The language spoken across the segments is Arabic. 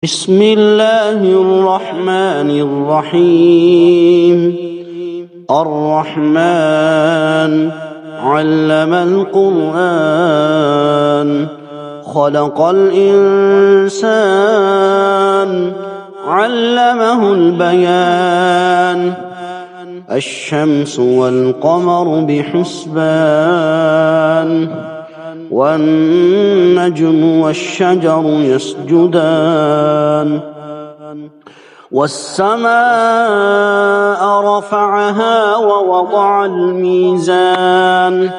بسم الله الرحمن الرحيم. الرحمن علم القرآن خلق الإنسان علمه البيان. الشمس والقمر بحسبان والنجم والشجر يسجدان. والسماء رفعها ووضع الميزان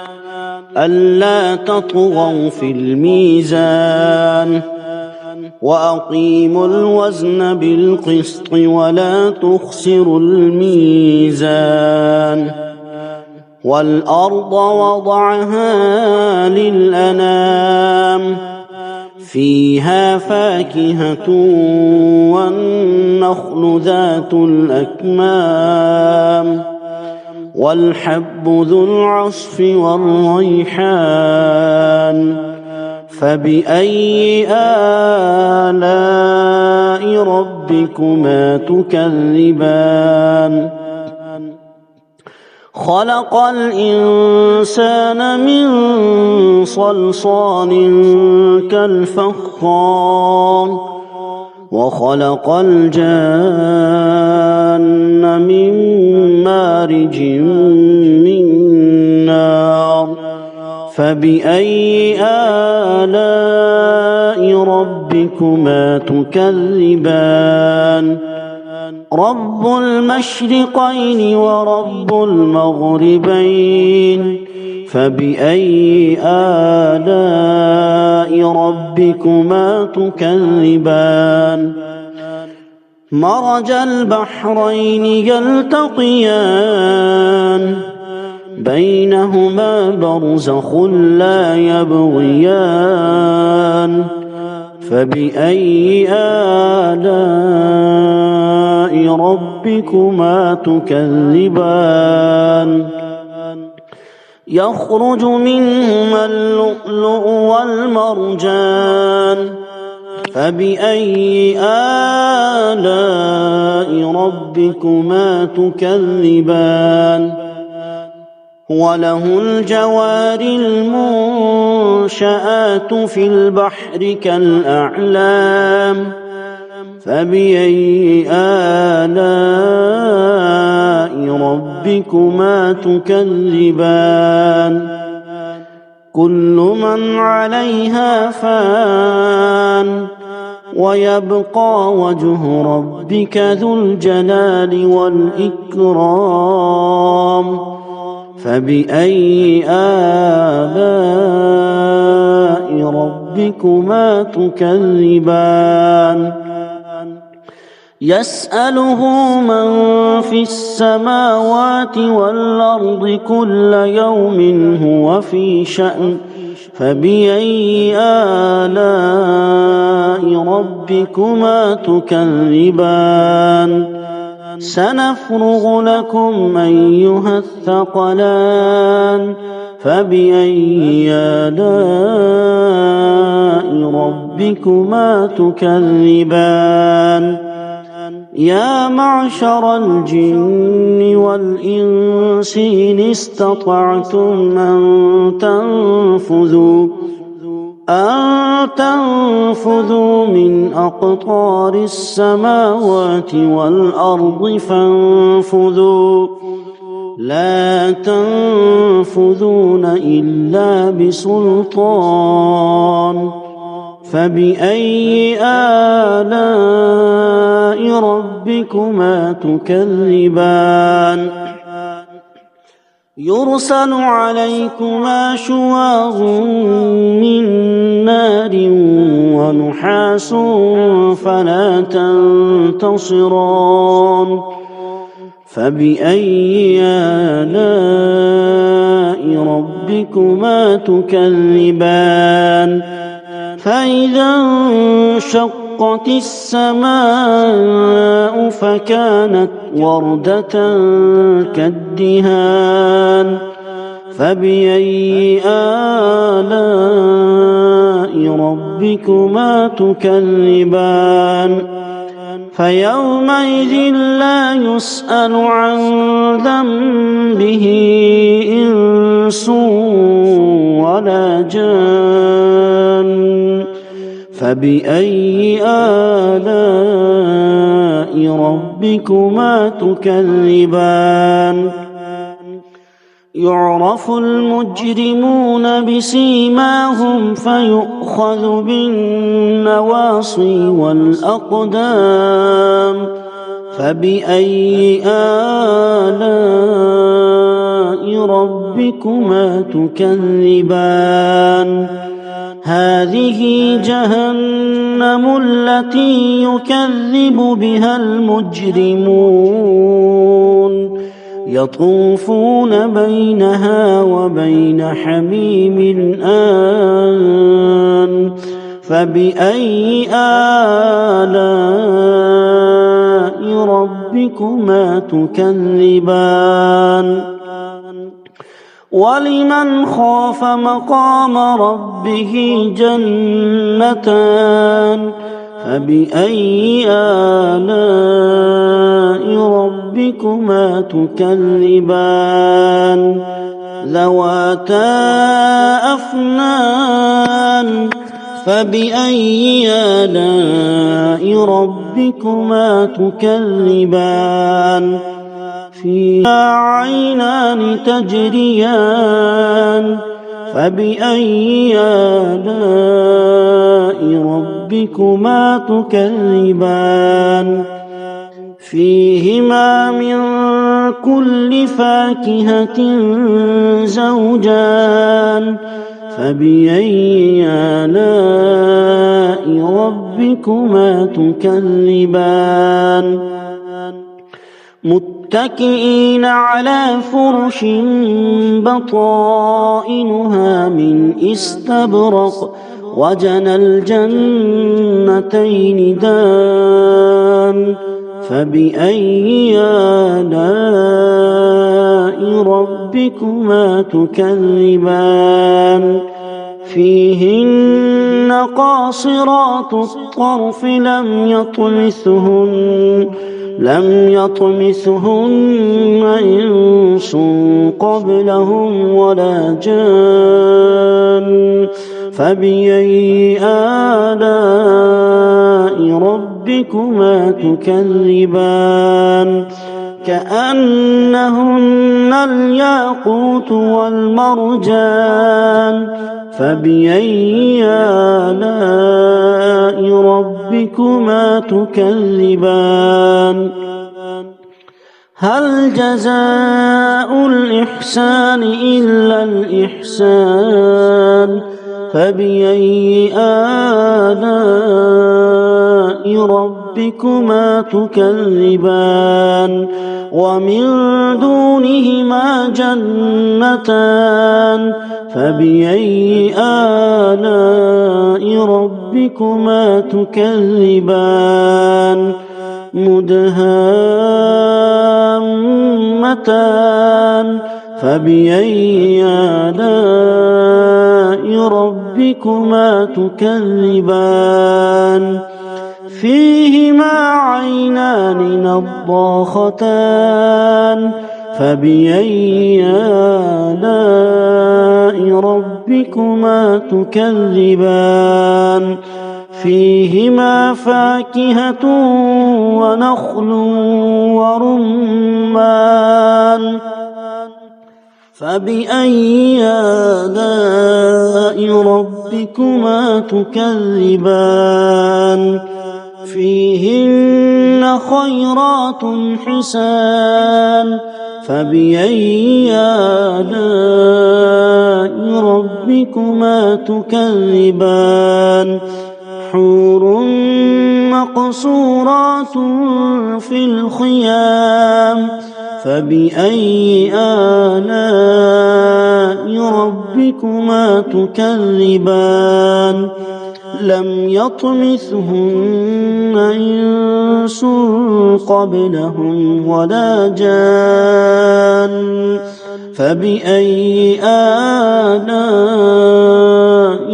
ألا تطغوا في الميزان وأقيموا الوزن بالقسط ولا تخسروا الميزان. والأرض وضعها للأنام فيها فاكهة والنخل ذات الأكمام والحب ذو العصف والريحان. فبأي آلاء ربكما تكذبان؟ خلق الإنسان من صلصال كالفخار وخلق الجان من مارج من نار. فبأي آلاء ربكما تكذبان؟ رب المشرقين ورب المغربين. فبأي آلاء ربكما تكذبان؟ مرج البحرين يلتقيان بينهما برزخ لا يبغيان. فبأي آلاء ربكما تكذبان؟ يخرج منهما اللؤلؤ والمرجان. فبأي آلاء ربكما تكذبان؟ وله الجوار المنشآت في البحر كالأعلام. فبأي آلاء ربكما تكذبان؟ كل من عليها فان ويبقى وجه ربك ذو الجلال والإكرام. فبأي آلاء ربكما تكذبان؟ يسأله من في السماوات والأرض كل يوم هو في شأن. فبأي آلاء ربكما تكذبان؟ سنفرغ لكم أيها الثقلان. فبأي آلاء ربكما تكذبان؟ يا معشر الجن والإنس إن استطعتم أن تنفذوا من أقطار السماوات والأرض فانفذوا لا تنفذون إلا بسلطان. فبأي آلاء ربكما تكذبان؟ يرسل عليكما شواظ من نار ونحاس فلا تنتصران. فبأي آلاء ربكما تكذبان؟ فإذا انشقت السماء فكانت وردة كالدهان. فبأي آلاء ربكما تكذبان فيومئذ لا يسأل عن ذنبه إنس ولا جان فبأي آلاء ربكما تكذبان يعرف المجرمون بسيماهم فيؤخذ بالنواصي والأقدام فبأي آلاء ربكما تكذبان هذه جهنم التي يكذب بها المجرمون يطوفون بينها وبين حميم آن فبأي آلاء ربكما تكذبان ولمن خاف مقام ربه جنتان فبأي آلاء ربكما تكذبان ذواتا أفنان فبأي آلاء ربكما تكذبان فيها عينان تجريان فبأي آلاء ربكما تكذبان فيهما من كل فاكهة زوجان فبأي آلاء ربكما تكذبان متكئين على فرش بطائنها من استبرق وجنى الجنتين دان فبأي آلاء ربكما تكذبان فيهن قاصرات الطرف لم يطمثهن إنس قبلهم ولا جان فبأي آلاء ربكما تكذبان كأنهن الياقوت والمرجان فبأي آلاء ربكما تكذبان هل جزاء الإحسان إلا الإحسان فبأي آلاء ربكما تكذبان ومن دونهما جنتان فبأي آلاء ربكما تكذبان مدهامتان فبأي آلاء ربكما تكذبان فيهما عينان نضاختان فبأي آلاء ربكما تكذبان فيهما فاكهة ونخل ورمان فبأي آلاء ربكما تكذبان فيهن خيرات حسان فبأي آلاء ربكما تكذبان حور مقصورات في الخيام فبأي آلاء ربكما تكذبان لم يطمثهن إنس قبلهم ولا جان فبأي آلاء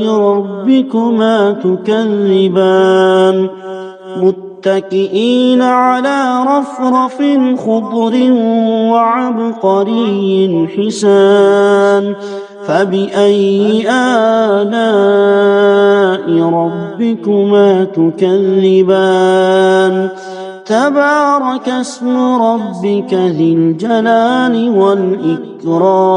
ربكما تكذبان متكئين على رفرف خضر وعبقري حسان فبأي آلاء ربكما تكذبان تبارك اسم ربك ذي الجلال والإكرام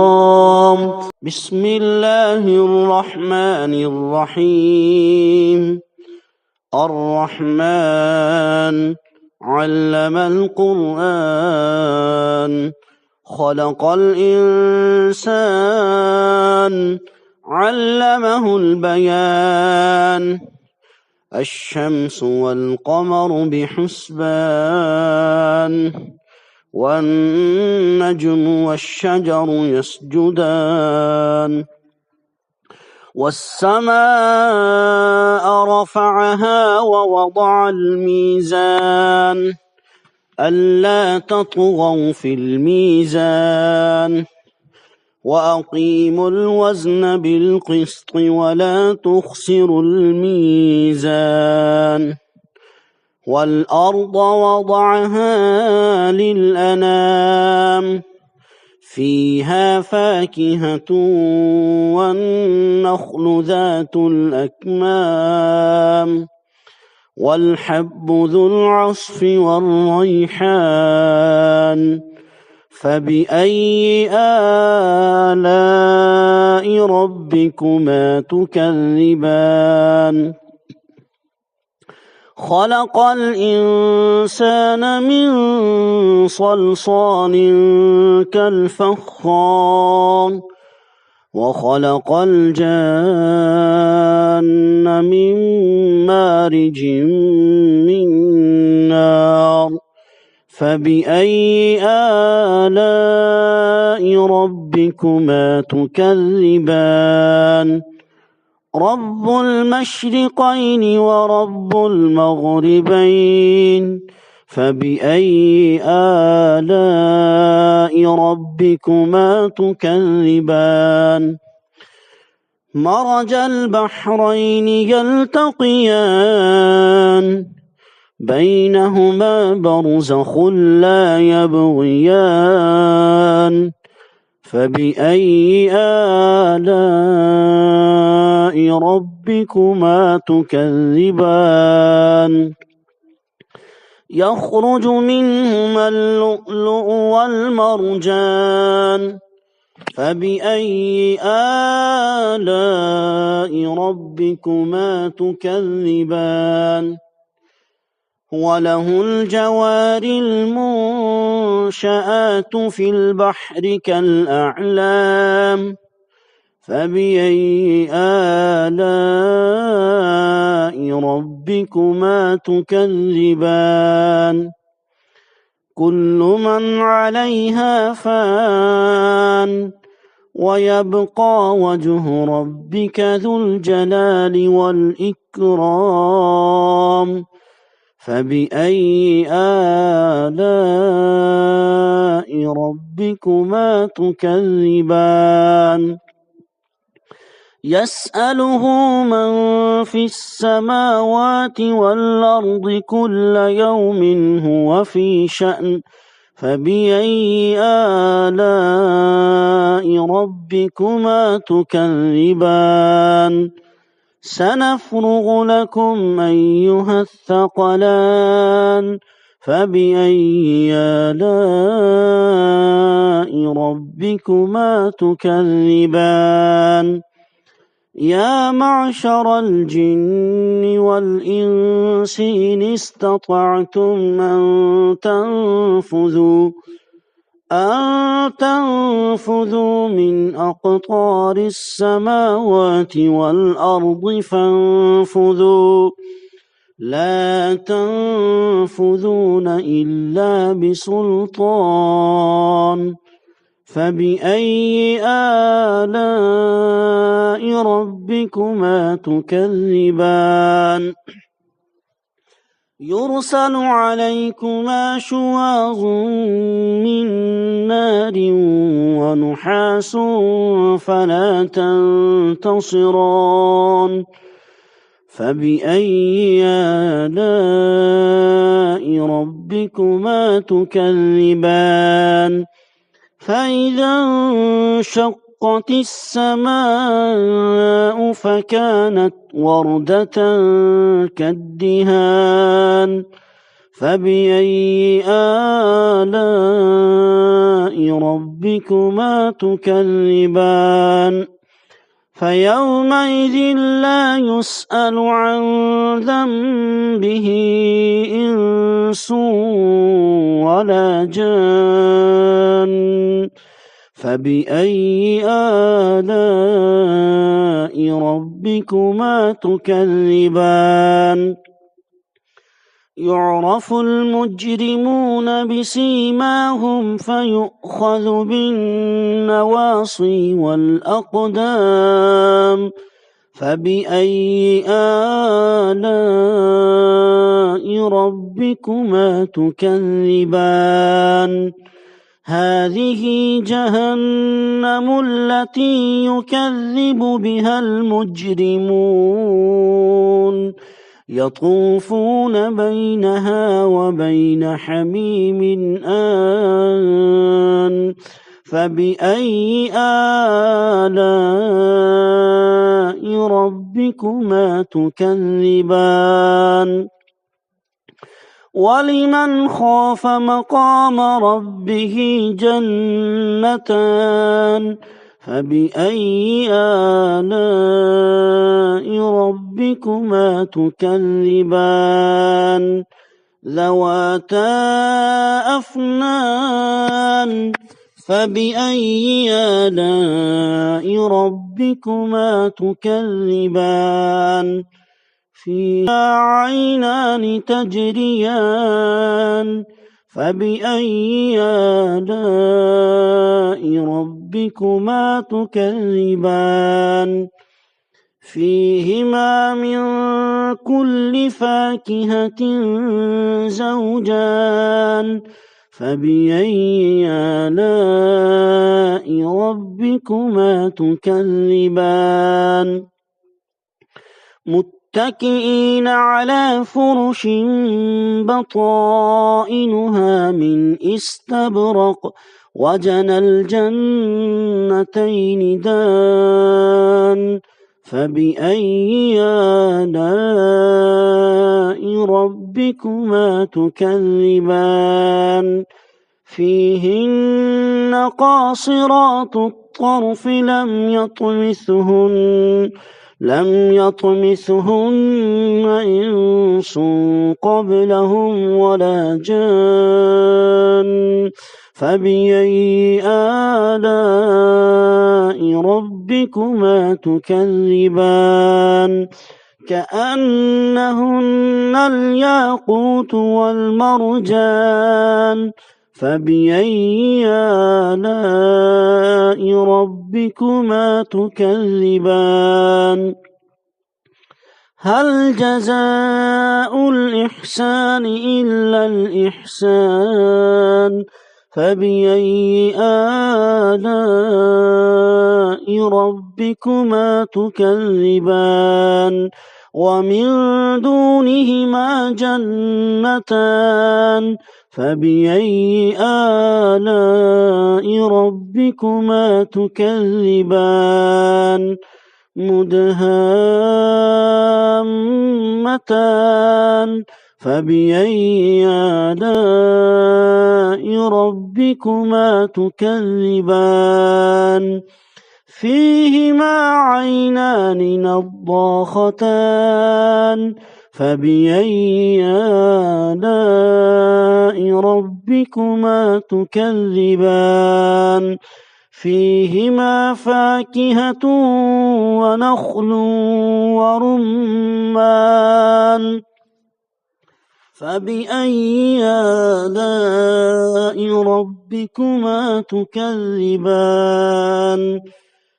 بسم الله الرحمن الرحيم الرحمن علم القرآن خلق الإنسان علمه البيان الشمس والقمر بحسبان والنجم والشجر يسجدان والسماء رفعها ووضع الميزان ألا تطغوا في الميزان وأقيموا الوزن بالقسط ولا تخسروا الميزان والأرض وضعها للأنام فيها فاكهة والنخل ذات الأكمام والحب ذو العصف والريحان فبأي آلاء ربكما تكذبان خلق الإنسان من صلصال كالفخار وخلق الجان من مارج من نار فبأي آلاء ربكما تكذبان رب المشرقين ورب المغربين فبأي آلاء ربكما تكذبان مرج البحرين يلتقيان بينهما برزخ لا يبغيان فبأي آلاء ربكما تكذبان يخرج منهما اللؤلؤ والمرجان فبأي آلاء ربكما تكذبان وله الجوار المنشآت في البحر كالأعلام فبأي آلاء ربكما تكذبان كل من عليها فان ويبقى وجه ربك ذو الجلال والإكرام فبأي آلاء ربكما تكذبان يسأله من في السماوات والأرض كل يوم هو في شأن فبأي آلاء ربكما تكذبان سنفرغ لكم أيها الثقلان فبأي آلاء ربكما تكذبان يا معشر الجن والإنس إن استطعتم أن تنفذوا من أقطار السماوات والأرض فانفذوا لا تنفذون إلا بسلطان فبأي آلاء ربكما تكذبان يرسل عليكما شواظ من نار ونحاس فلا تنتصران فبأي آلاء ربكما تكذبان فإذا انشقت السماء فكانت وردة كالدهان فبأي آلاء ربكما تكذبان فيومئذ لا يسأل عن ذنبه إنس ولا جان فبأي آلاء ربكما تكذبان يعرف المجرمون بسيماهم فيؤخذ بالنواصي والأقدام فبأي آلاء ربكما تكذبان هذه جهنم التي يكذب بها المجرمون يطوفون بينها وبين حميم آن فبأي آلاء ربكما تكذبان ولمن خاف مقام ربه جنتان فبأي آلاء ربكما تكذبان ذواتا أفنان فبأي آلاء ربكما تكذبان فيها عينان تجريان فبأي آلاء ربكما تكذبان فيهما من كل فاكهة زوجان فبأي آلاء ربكما تكذبان متكئين على فرش بطائنها من استبرق وجنى الجنتين دان فبأي آلاء ربكما تكذبان فيهن قاصرات الطرف لم يطمثهن إنس قبلهم ولا جان فبأي آلاء ربكما تكذبان كأنهن الياقوت والمرجان فبأي آلاء ربكما تكذبان هل جزاء الإحسان إلا الإحسان فبأي آلاء ربكما تكذبان ومن دونهما جنتان فبأي آلاء ربكما تكذبان مدهامتان فبأي آلاء ربكما تكذبان فيهما عينان نضاختان فبأي آلاء ربكما تكذبان فيهما فاكهة ونخل ورمان فبأي آلاء ربكما تكذبان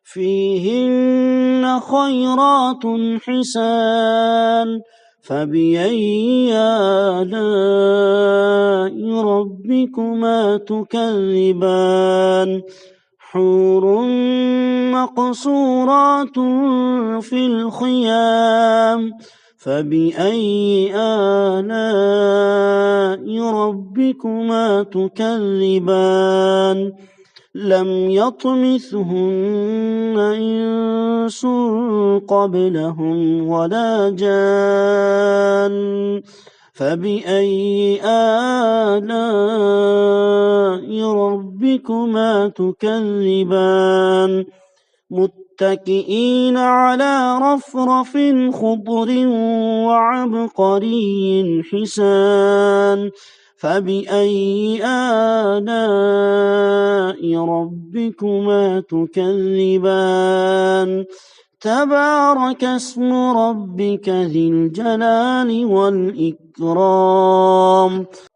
فيهن خيرات حسان فبأي آلاء ربكما تكذبان حور مقصورات في الخيام فبأي آلاء ربكما تكذبان لم يطمثهن إنس قبلهم ولا جان فبأي آلاء ربكما تكذبان متكئين على رفرف خضر وعبقري حسان فبأي آلاء ربكما تكذبان تبارك اسم ربك ذي الجلال والإكرام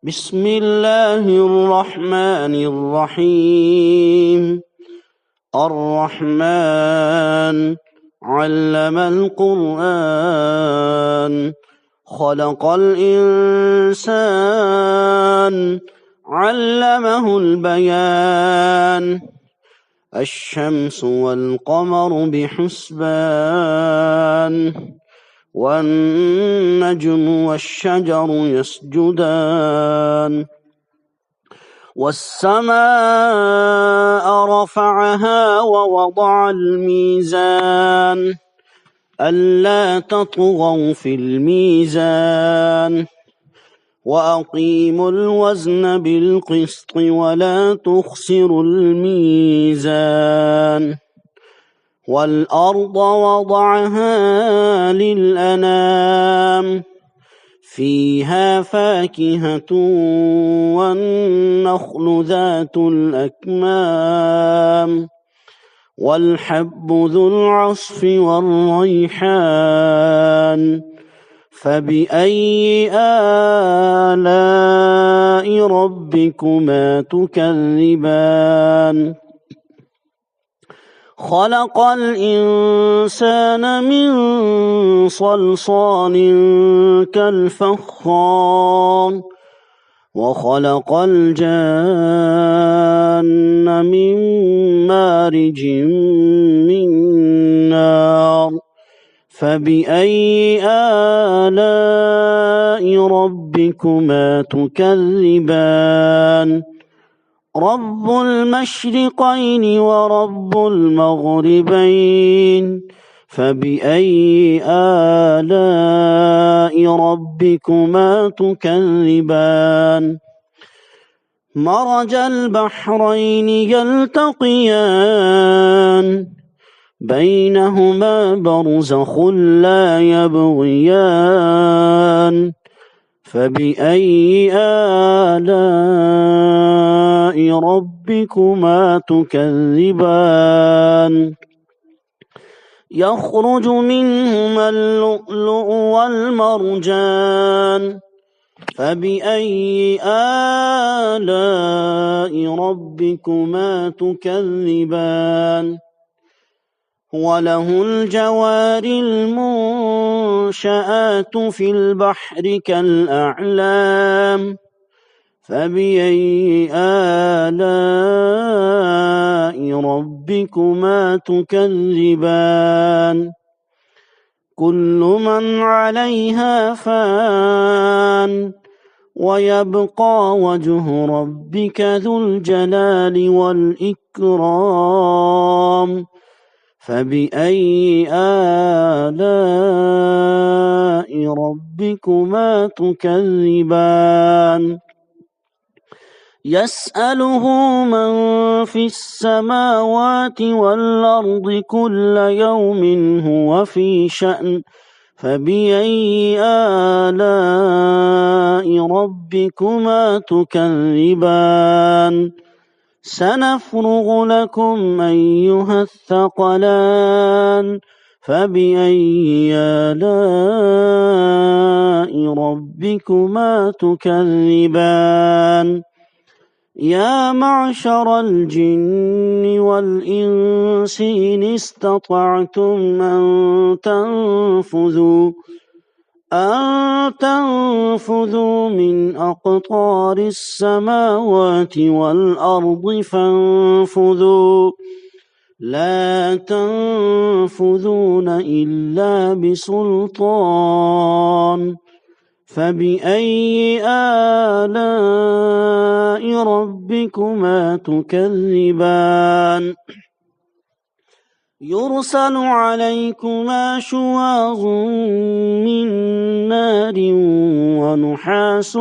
بسم الله الرحمن الرحيم الرحمن علم القرآن خلق الإنسان علمه البيان الشمس والقمر بحسبان والنجم والشجر يسجدان والسماء رفعها ووضع الميزان ألا تطغوا في الميزان وأقيموا الوزن بالقسط ولا تخسروا الميزان والأرض وضعها للأنام فيها فاكهة والنخل ذات الأكمام والحب ذو العصف والريحان فبأي آلاء ربكما تكذبان خلق الإنسان من صلصال كالفخار وخلق الجان من مارج من نار فبأي آلاء ربكما تكذبان رب المشرقين ورب المغربين فبأي آلاء ربكما تكذبان مرج البحرين يلتقيان بينهما برزخ لا يبغيان فبأي آلاء ربكما تكذبان يخرج منهما اللؤلؤ والمرجان فبأي آلاء ربكما تكذبان وله الجوار المنشآت في البحر كالأعلام فبأي آلاء ربكما تكذبان كل من عليها فان ويبقى وجه ربك ذو الجلال والإكرام فبأي آلاء ربكما تكذبان يسأله من في السماوات والأرض كل يوم هو في شأن فبأي آلاء ربكما تكذبان سنفرغ لكم أيها الثقلان فبأي آلاء ربكما تكذبان يا معشر الجن والإنس إن استطعتم أن تنفذوا أن تنفذوا من أقطار السماوات والأرض فانفذوا لا تنفذون إلا بسلطان فبأي آلاء ربكما تكذبان يرسل عليكما شواظ من نار ونحاس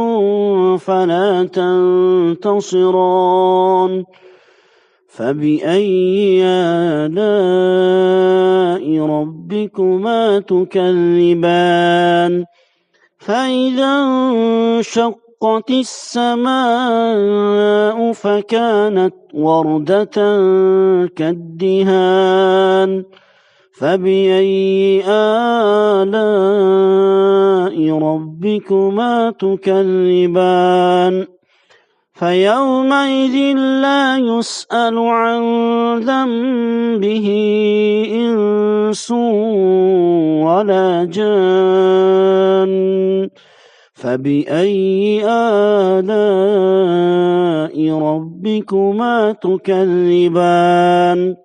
فلا تنتصران فبأي آلاء ربكما تكذبان فإذا انشقت السماء فكانت وردة كالدهان فبأي آلاء ربكما تكذبان فيومئذ لا يسأل عن ذنبه إنس ولا جان فبأي آلاء ربكما تكذبان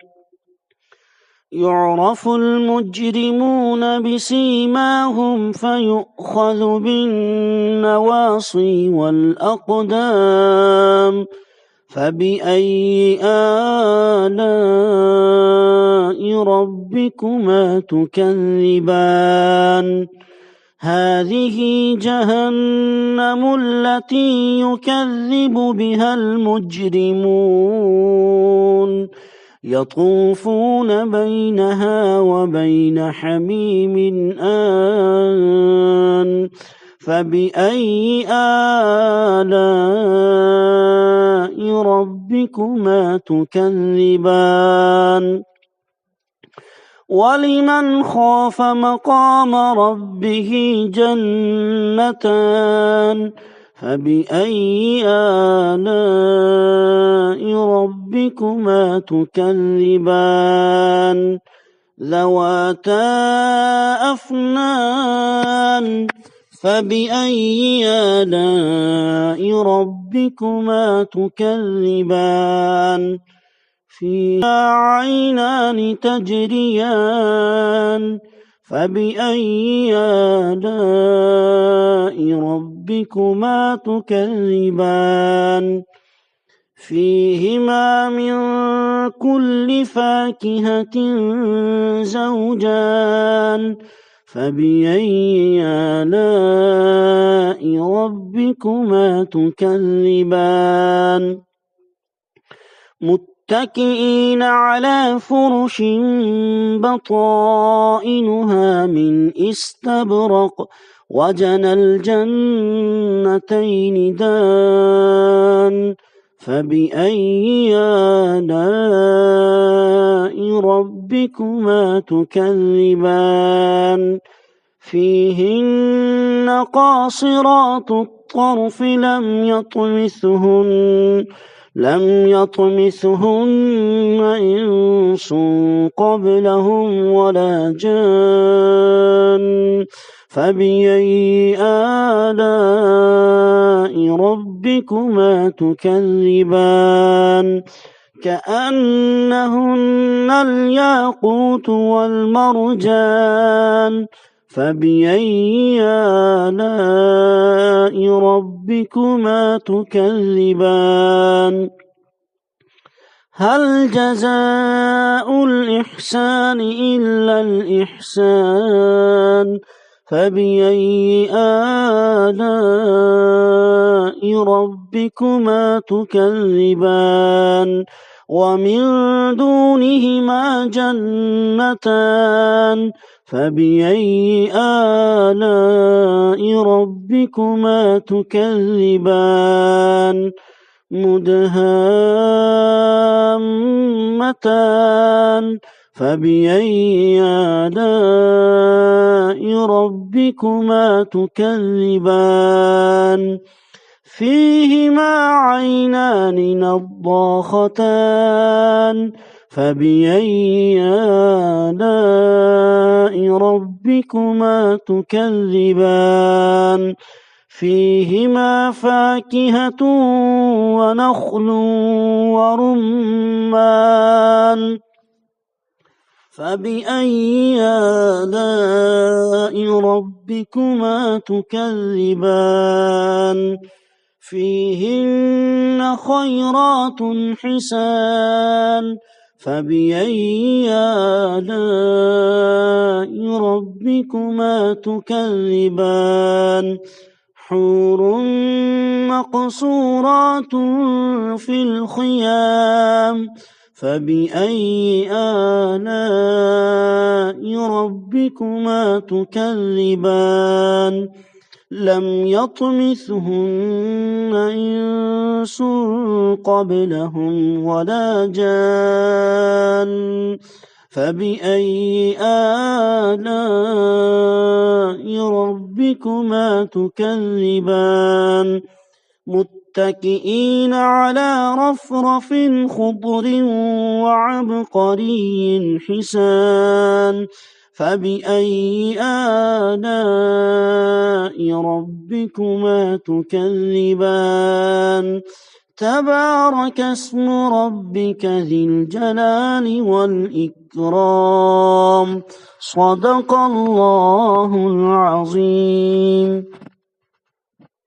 يعرف المجرمون بسيماهم فيؤخذ بالنواصي والأقدام فبأي آلاء ربكما تكذبان هذه جهنم التي يكذب بها المجرمون يطوفون بينها وبين حميم آن فبأي آلاء ربكما تكذبان ولمن خاف مقام ربه جنتان فبأي آلاء ربكما تكذبان ذواتا أفنان فبأي آلاء ربكما تكذبان فيها عينان تجريان فبأي آلاء ربكما تكذبان فيهما من كل فاكهة زوجان فبأي آلاء ربكما تكذبان متكئين على فرش بطائنها من استبرق وجنى الجنتين دان فبأي آلاء ربكما تكذبان فيهن قاصرات الطرف لم يطمثهن إنس قبلهم ولا جان فبأي آلاء ربكما تكذبان كأنهن الياقوت والمرجان فبأي آلاء ربكما تكذبان هل جزاء الإحسان إلا الإحسان فبأي آلاء ربكما تكذبان ومن دونهما جنتان فبأي آلاء ربكما تكذبان مدهامتان فبأي آلاء ربكما تكذبان فيهما عينان نضاختان فبأي آلاء ربكما تكذبان فيهما فاكهة ونخل ورمان فبأي آلاء ربكما تكذبان فيهن خيرات حسان فبأي آلاء ربكما تكذبان حور مقصورات في الخيام فبأي آلاء ربكما تكذبان لم يطمثهن إنس قبلهم ولا جان فبأي آلاء ربكما تكذبان متكئين على رفرف خضر وعبقري حسان فبأي آلاء ربكما تكذبان تبارك اسم ربك ذي الجلال والإكرام صدق الله العظيم.